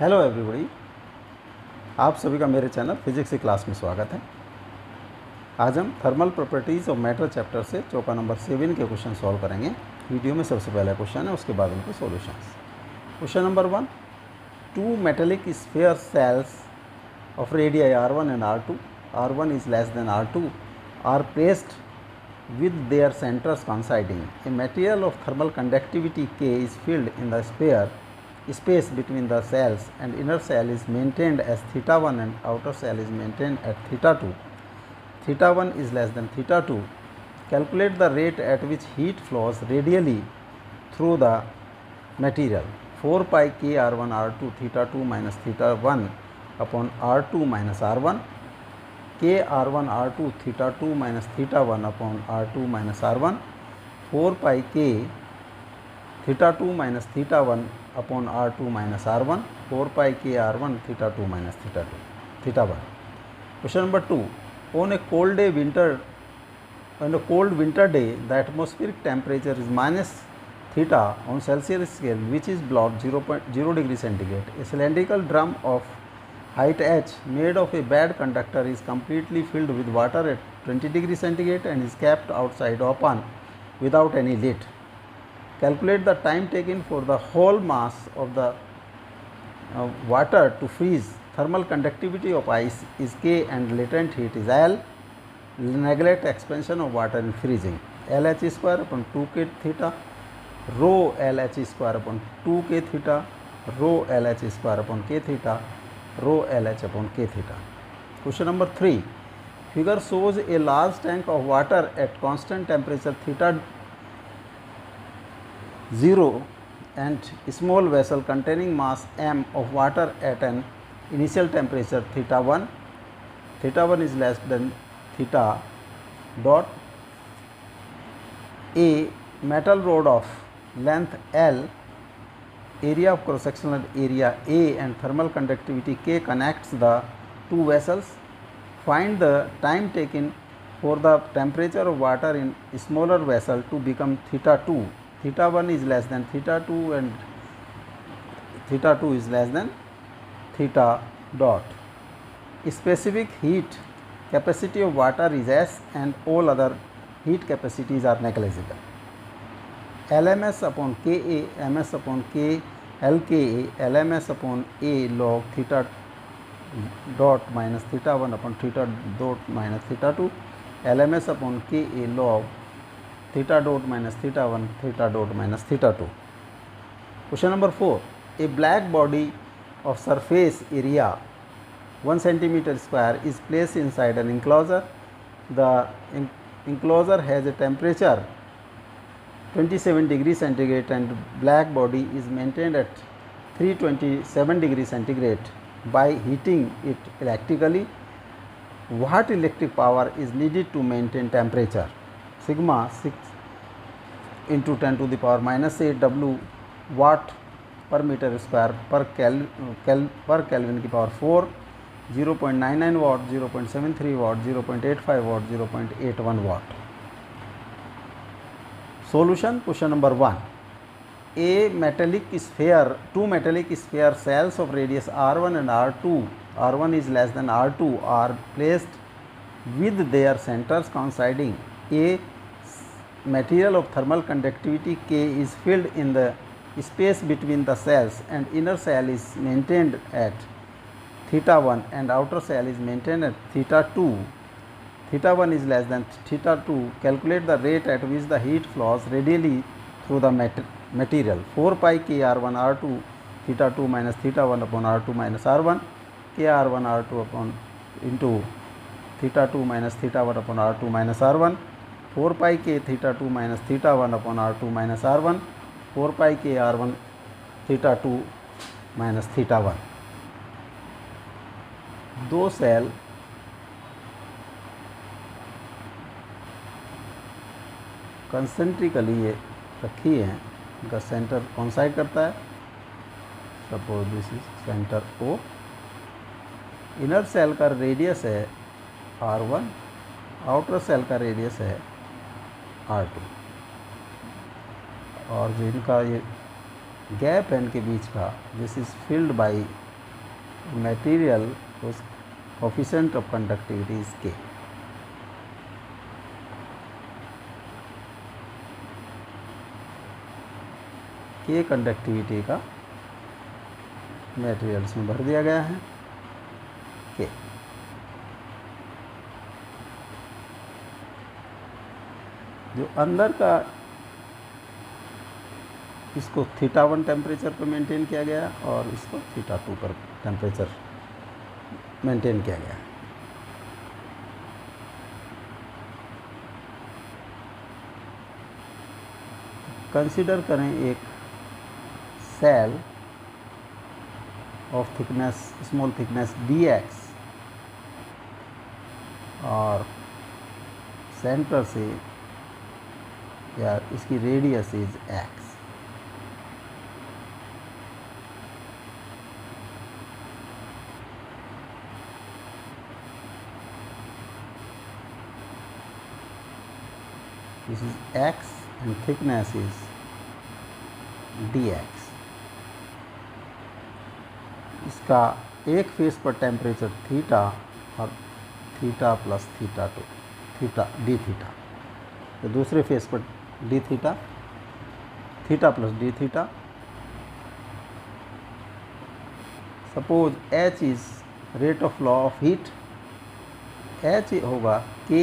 Hello everybody, आप सभी का मेरे चैनल फिजिक्स की क्लास में स्वागत है। आज हम thermal properties of matter chapter से चौका नंबर 7 के क्वेश्चन सॉल्व करेंगे। वीडियो में सबसे पहला क्वेश्चन है, उसके बाद उनके solutions. Question number 1, two metallic sphere shells of radii r1 and r2, r1 is less than r2, are placed with their centers coinciding. A material of thermal conductivity K is filled in the space between the cells, and inner cell is maintained as theta 1 and outer cell is maintained at theta 2. Theta 1 is less than theta 2. Calculate the rate at which heat flows radially through the material. 4 pi k r1 r2 theta 2 minus theta 1 upon r2 minus r1, k r1 r2 theta 2 minus theta 1 upon r2 minus r1, 4 pi k theta 2 minus theta 1 upon r2 minus r1, 4 pi k r1 theta 2 minus theta 1. Question number 2. On a cold winter day, the atmospheric temperature is minus theta on Celsius scale, which is below 0 degree centigrade. A cylindrical drum of height h made of a bad conductor is completely filled with water at 20 degree centigrade and is kept outside open without any lid. Calculate the time taken for the whole mass of the water to freeze. Thermal conductivity of ice is K and latent heat is L. Neglect expansion of water in freezing. LH square upon 2K theta, rho LH square upon 2K theta, rho LH square upon K theta, rho LH upon K theta. Question number 3. Figure shows a large tank of water at constant temperature theta 0 and small vessel containing mass m of water at an initial temperature theta 1. Theta 1 is less than theta dot. A metal rod of length L, area of cross sectional area A and thermal conductivity K connects the two vessels. Find the time taken for the temperature of water in smaller vessel to become theta 2. Theta 1 is less than theta 2 and theta 2 is less than theta dot. Specific heat capacity of water is S and all other heat capacities are negligible. LMS upon Ka, MS upon K, LKA, LMS upon A log theta dot minus theta 1 upon theta dot minus theta 2, LMS upon Ka log theta dot minus theta 1 theta dot minus theta 2. Question number 4. A black body of surface area 1 centimeter square is placed inside an enclosure. The enclosure has a temperature 27 degree centigrade and black body is maintained at 327 degree centigrade by heating it electrically. What electric power is needed to maintain temperature? Sigma 6 into 10 to the power minus 8 W watt per meter square per Kelvin की power 4, 0.99 watt, 0.73 watt, 0.85 watt, 0.81 watt. Solution. Question number 1. Two metallic sphere cells of radius r1 and r2, r1 is less than r2, are placed with their centers coinciding. A material of thermal conductivity K is filled in the space between the cells, and inner cell is maintained at theta 1 and outer cell is maintained at theta 2. Theta 1 is less than theta 2. Calculate the rate at which the heat flows radially through the material. 4 pi k r1 r2 theta 2 minus theta 1 upon r2 minus r1, k r1 r2 upon into theta 2 minus theta 1 upon r2 minus r1, 4 pi k theta 2 minus theta 1 upon r2 minus r1, 4 pi k r1 theta 2 minus theta 1. दो cell concentrically ये रखी हैं, इनका centre consider करता है. Suppose this is centre O. Inner shell का radius है R1, outer cell का रेडियस है R2, और जो इनका ये गैप है इनके बीच का, this is filled by material whose coefficient of conductivity is K. K conductivity का मटेरियल्स में भर दिया गया है K। जो अंदर का इसको θ1 टेम्परेचर पर मेंटेन किया गया और इसको θ2 पर टेम्परेचर मेंटेन किया गया। कंसीडर करें एक shell of thickness small thickness dx और सेंटर से या इसकी radius is x। This is x and thickness is dx। इसका एक फेस पर टेम्परेचर थीटा और theta plus θ2 theta D theta, तो दूसरे फेस पर D theta theta plus D theta. Suppose h is rate of flow of heat, h होगा Ka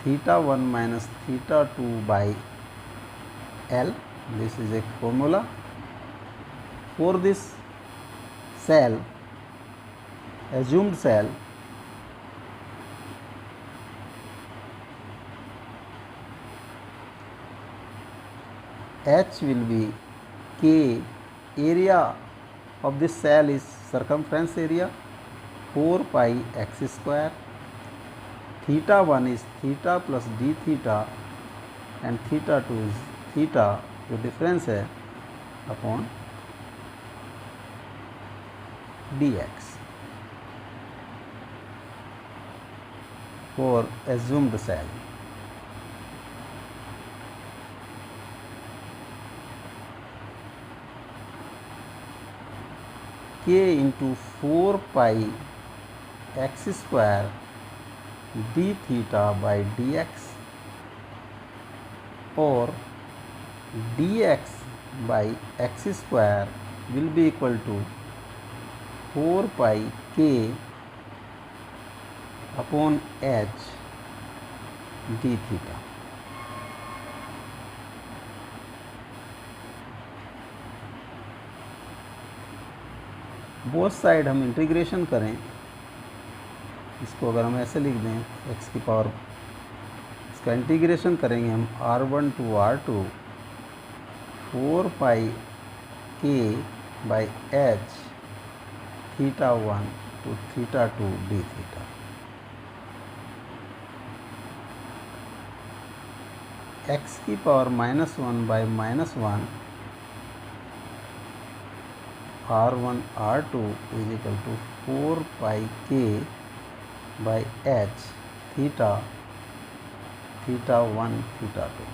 θ1 minus θ2 by L। This is a formula for this cell, assumed cell, H will be K, area of this cell is circumference area 4 pi x square, θ1 is θ plus d theta and θ2 is theta, जो difference है, upon dx for assumed cell। K into 4 pi x square d theta by dx or dx by x square will be equal to 4 pi k upon h d theta। Both side हम integration करें, इसको अगर हम ऐसे लिख दें x की power, इसका इंटीग्रेशन करेंगे हम r1 to r2 4 pi k by h θ1 to θ2 d theta। x की power -1 by -1 r1 r2 is equal to 4 pi k by h theta θ1 θ2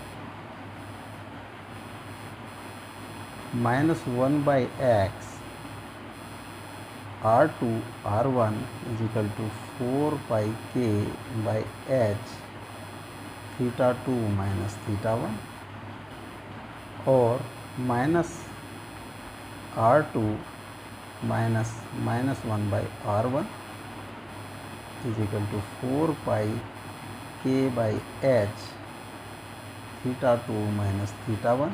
-1 by x r2 r1 is equal to 4 pi k by h θ2 minus θ1 और minus r2 minus -1 by r1 is equal to 4 pi k by h θ2 minus θ1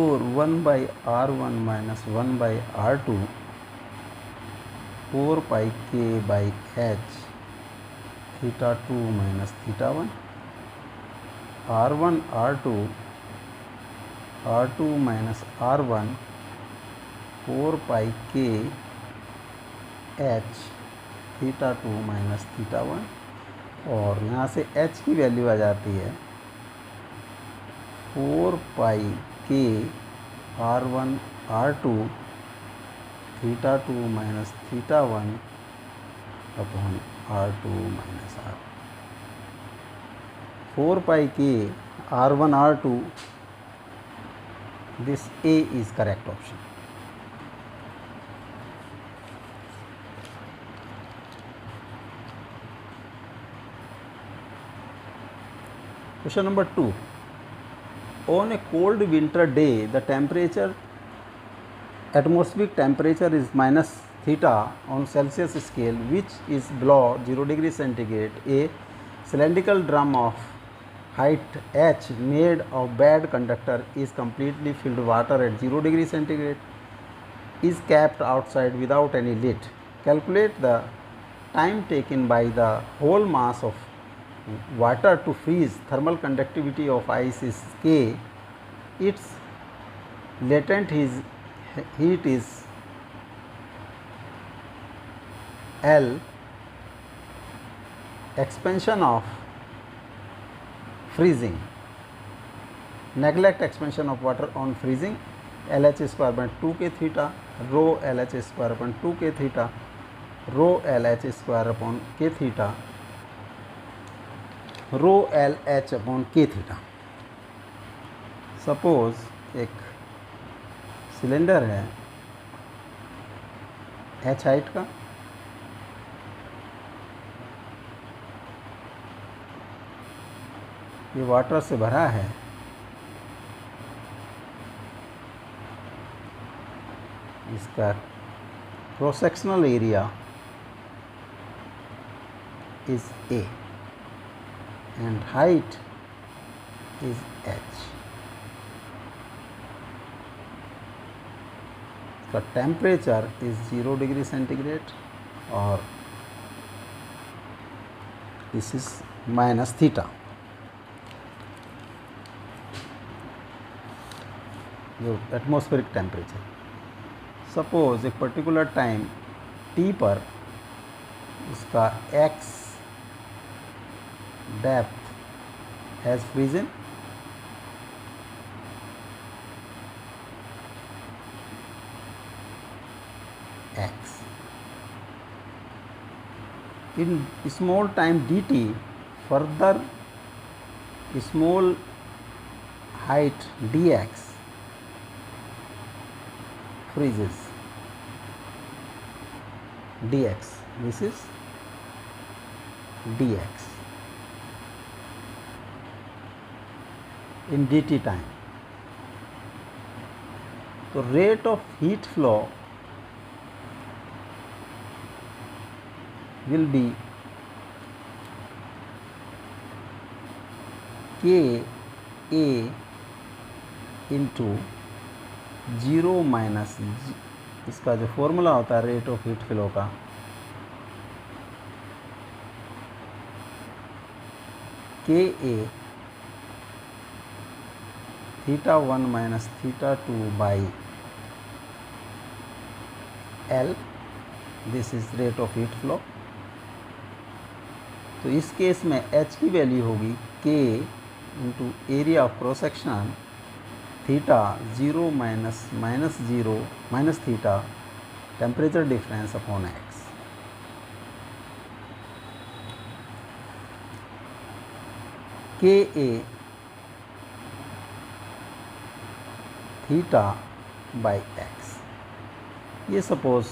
और 1 by r1 minus 1 by r2 4 pi k by h θ2 minus θ1 r1 r2 minus r1 4 pi k h θ2 minus θ1 और यहाँ से h की value आ जाती है 4 pi k r1 r2 θ2 minus θ1 upon r2 minus r। 4 pi k r1 r2, this A is correct option। Question number 2. On a cold winter day, the atmospheric temperature is minus theta on Celsius scale, which is below 0 degree centigrade. A cylindrical drum of height h made of bad conductor is completely filled water at 0 degree centigrade, is kept outside without any lid. Calculate the time taken by the whole mass of water to freeze. Thermal conductivity of ice is K. Its latent heat is L. Expansion of freezing. Neglect expansion of water on freezing. LH square by 2k theta, rho LH square upon 2k theta, rho LH square upon k theta, rho LH upon k theta. Suppose एक cylinder है h height का, ये water से भरा है, इसका cross sectional area is A and height is h. इसका temperature is 0 degree centigrade और this is minus theta. जो एटमॉस्फेरिक टेम्परेचर, सपोज एक पर्टिकुलर टाइम t पर इसका x depth has फ्रीजन, x in small time dt, further small height dx freezes dx, this is dx in dt time. तो rate of heat flow will be K A into 0 minus इसका जो formula होता है rate of heat flow का, K A theta 1 minus theta 2 by L, this is rate of heat flow. तो इस case में h की वैल्यू होगी k into area of cross section theta 0 minus 0 minus theta temperature difference upon x. K A theta by x, ये suppose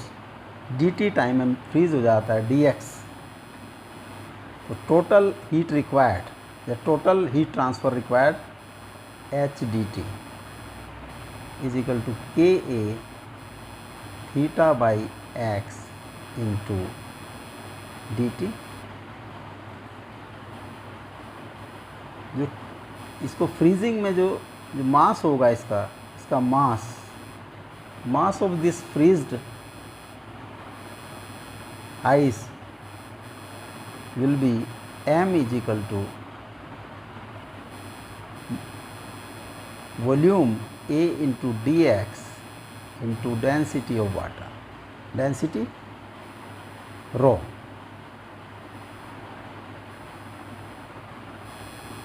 D T time में freeze हो जाता है dx, तो टोटल हीट रिक्वायर्ड या total heat transfer required H D T is equal to K A theta by X into D T. जो इसको freezing में जो मास होगा इसका mass of this freezed ice will be m is equal to volume A into dx into density of water, density rho.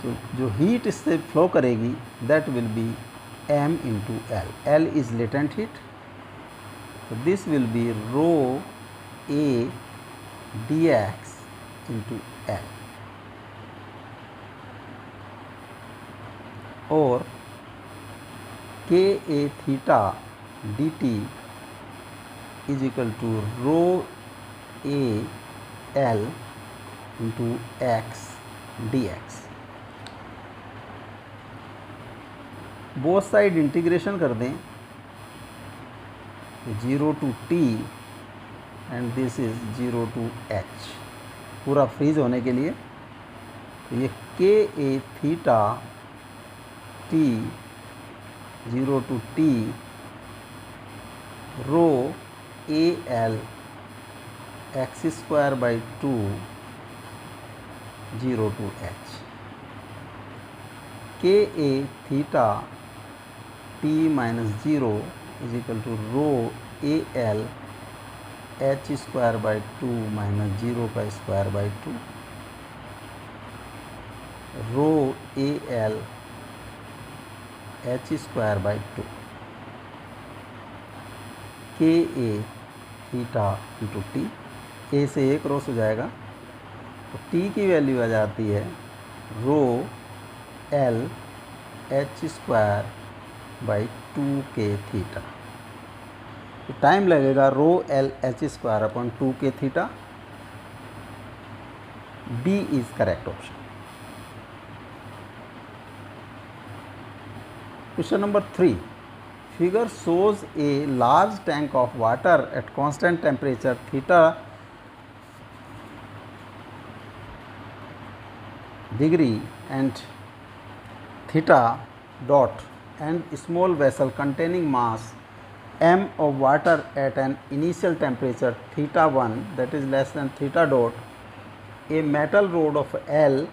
तो जो heat इससे flow करेगी that will be m into L. L is latent heat, so this will be rho A dx into L, और k a theta dt is equal to rho a L into x dx. Both side integration कर दें, 0 to T and this is 0 to H, पूरा freeze होने के लिए। तो ये K A theta T 0 to T rho A L X square by 2 0 to H, K A theta T minus 0 is equal to rho A L H square by 2 minus 0 का square by 2 rho A L H square by 2 के A theta into T, ए से ए cross हो जाएगा तो T की value आ जाती है rho L H square by 2 के थीटा। तो टाइम लगेगा rho L H square upon 2 के theta. D is correct option. Question number 3. Figure shows a large tank of water at constant temperature theta degree and theta dot and small vessel containing mass m of water at an initial temperature theta 1 that is less than theta dot, a metal rod of L,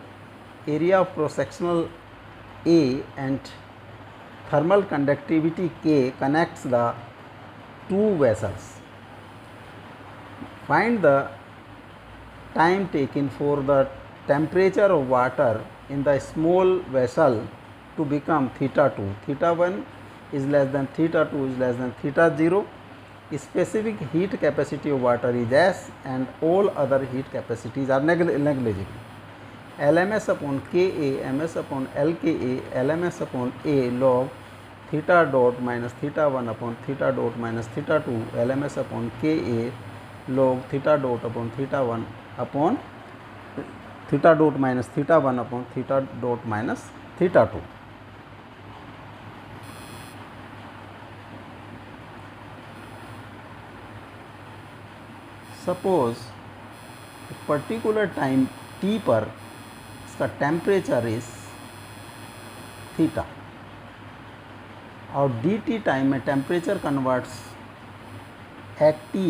area of cross sectional A and thermal conductivity K connects the two vessels. Find the time taken for the temperature of water in the small vessel to become theta 2. Theta 1 is less than theta 2 is less than theta 0. Specific heat capacity of water is S and all other heat capacities are negligible. LMS upon KA, MS upon LKA, LMS upon A log theta dot minus theta 1 upon theta dot minus theta 2, LMS upon KA log theta dot upon theta 1 upon theta dot minus theta 1 upon theta dot minus theta 2. Suppose a particular time t पर इसका temperature is theta और D T time में temperature converts at T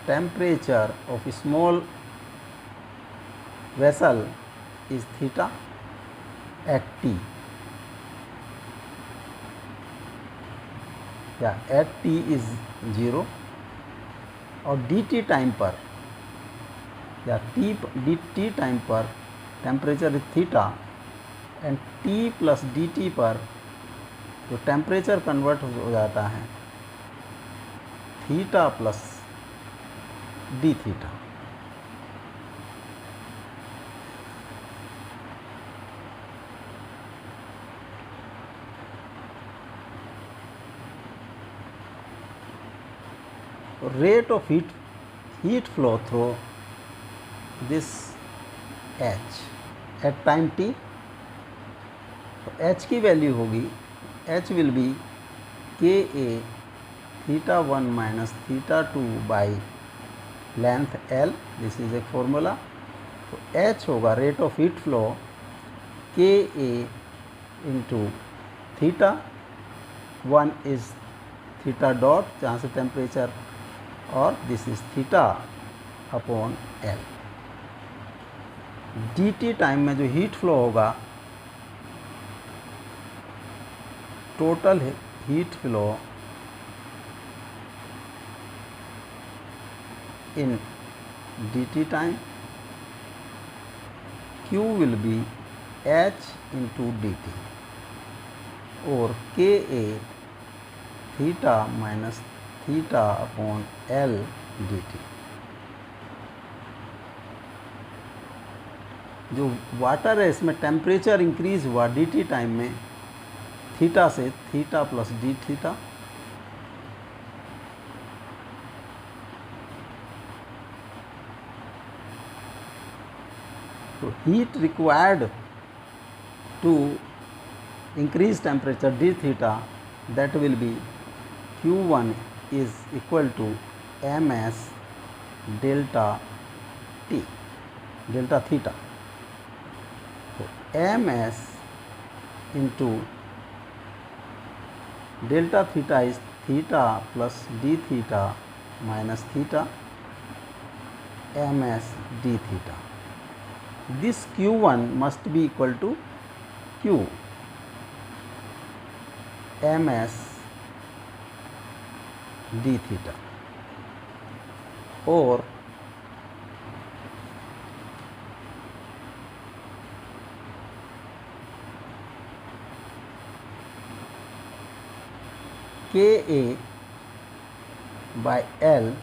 temperature of small vessel is theta at T या at T is 0 और D T time पर या D T time पर temperature is theta and T plus D T पर जो temperature convert हो जाता है theta plus D theta. Rate of heat flow through this H at time t, तो H की वैल्यू होगी H will be K A theta 1 minus theta 2 by length L, this is एक formula. तो H होगा rate of heat flow K A into theta 1 is theta dot जहाँ से temperature और this is theta upon L। D T time में जो heat flow होगा total heat flow in d T time Q will be H into D t और के A theta minus theta upon L d T. जो water है इसमें temperature increase हुआ d T time में थीटा से theta plus D theta. तो heat required to increased temperature d theta, that will be Q1 is equal to ms delta t, delta theta. So ms into delta theta is theta plus d theta minus theta ms d theta. This Q1 must be equal to Q ms d theta, or Ka by L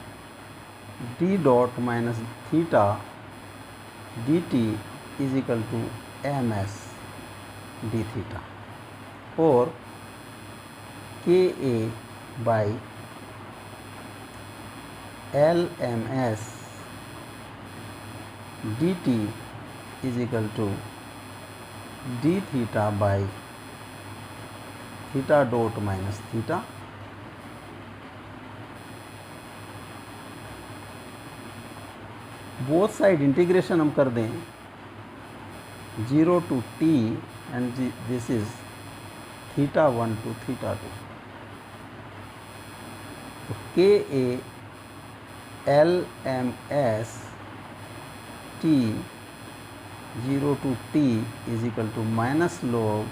d dot minus theta dt is equal to ms d theta, or Ka by Lms dt is equal to d theta by theta dot minus theta. Both side integration हम कर दें 0 to t and this is theta 1 to theta 2. तो Ka Lms t 0 to t is equal to minus log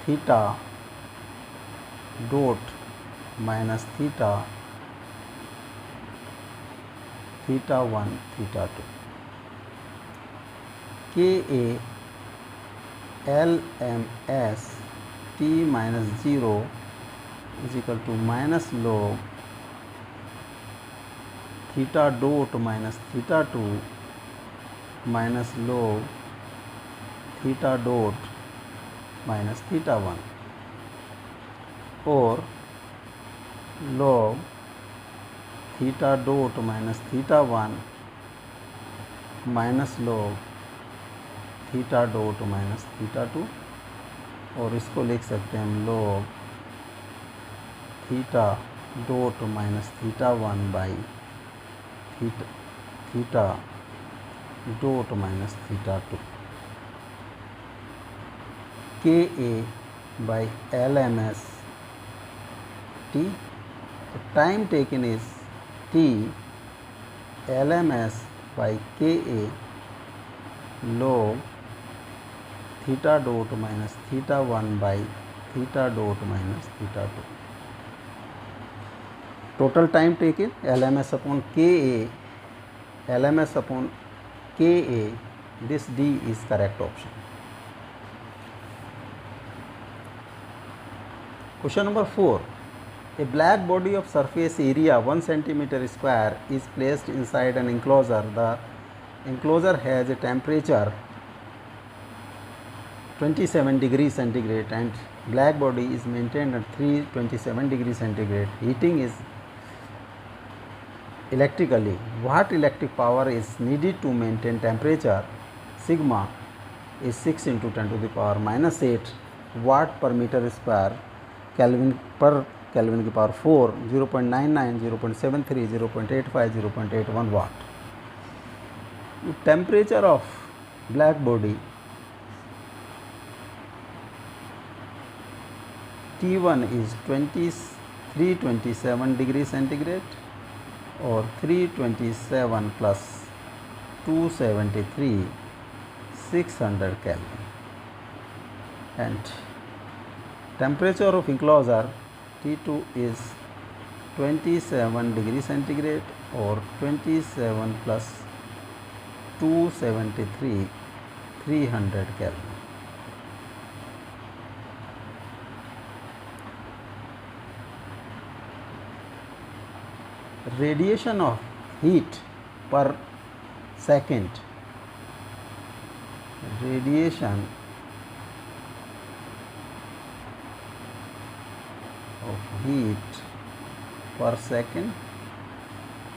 theta dot minus theta theta 1 theta 2. Ka Lms t minus 0 is equal to minus log theta dot minus theta 2 minus log theta dot minus theta 1, or log theta dot minus theta 1 minus log theta dot minus theta 2, और इसको लिख सकते हैं हम log theta dot minus theta 1 by theta dot minus theta 2. Ka by Lms t, so time taken is t Lms by Ka log theta dot minus theta 1 by theta dot minus theta 2. Total time taken Lms upon Ka, Lms upon Ka, this D is correct option. Question number 4. A black body of surface area 1 centimeter square is placed inside an enclosure. The enclosure has a temperature 27 degrees centigrade and black body is maintained at 327 degrees centigrade. Heating is electrically. What electric power is needed to maintain temperature? Sigma is 6 into 10 to the power minus 8 watt per meter square, Kelvin per Kelvin की power 4, 0.99, 0.73, 0.85, 0.81 watt. Temperature of black body T1 is 327 degrees centigrade, or 327 plus 273, 600 Kelvin, and temperature of enclosure T2 is 27 degrees centigrade, or 27 plus 273, 300 Kelvin. Radiation of heat per second. Radiation of heat per second.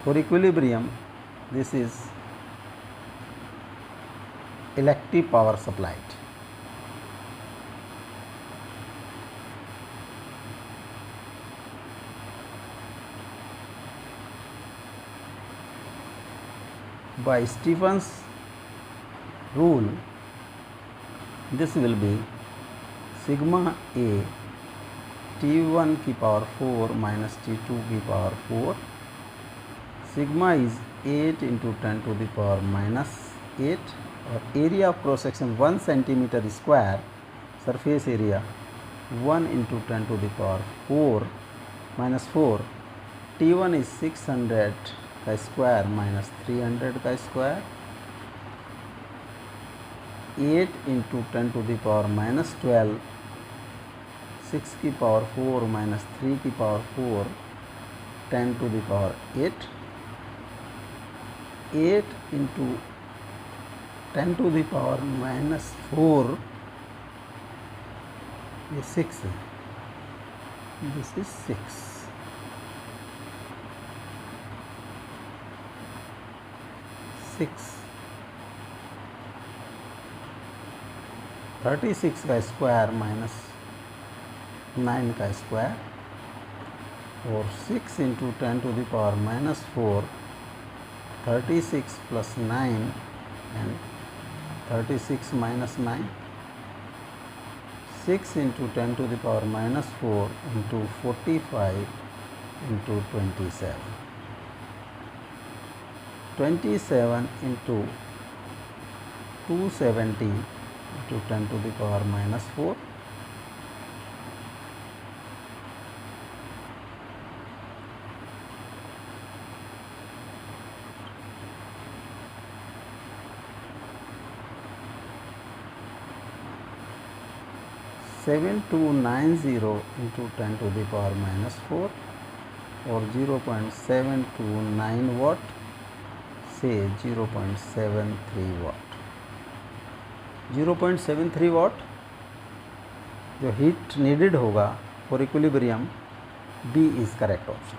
For equilibrium, this is electric power supplied. by Stephen's rule, this will be sigma A T1 की power 4 minus T2 की power 4. Sigma is 8 into 10 to the power minus 8 और area of cross section 1 centimeter square, surface area 1 into 10 to the power 4 minus 4. T1 is 600 का square minus 300 का square, 8 into 10 to the power minus 12, 6 की power 4 minus 3 की power 4, 10 to the power 8, 8 into 10 to the power minus 4, ये 6 है, this is 6. 36 का square minus 9 का square और 6 into 10 to the power minus 4, 36 plus 9 and 36 minus 9, 6 into 10 to the power minus 4 into 45 into 27, 27 into 270 into 10 to the power minus 4, seven two 90 into 10 to the power minus 4 और 0.729 watt से 0.73 वाट. 0.73 watt जो heat needed होगा for equilibrium, B is correct option.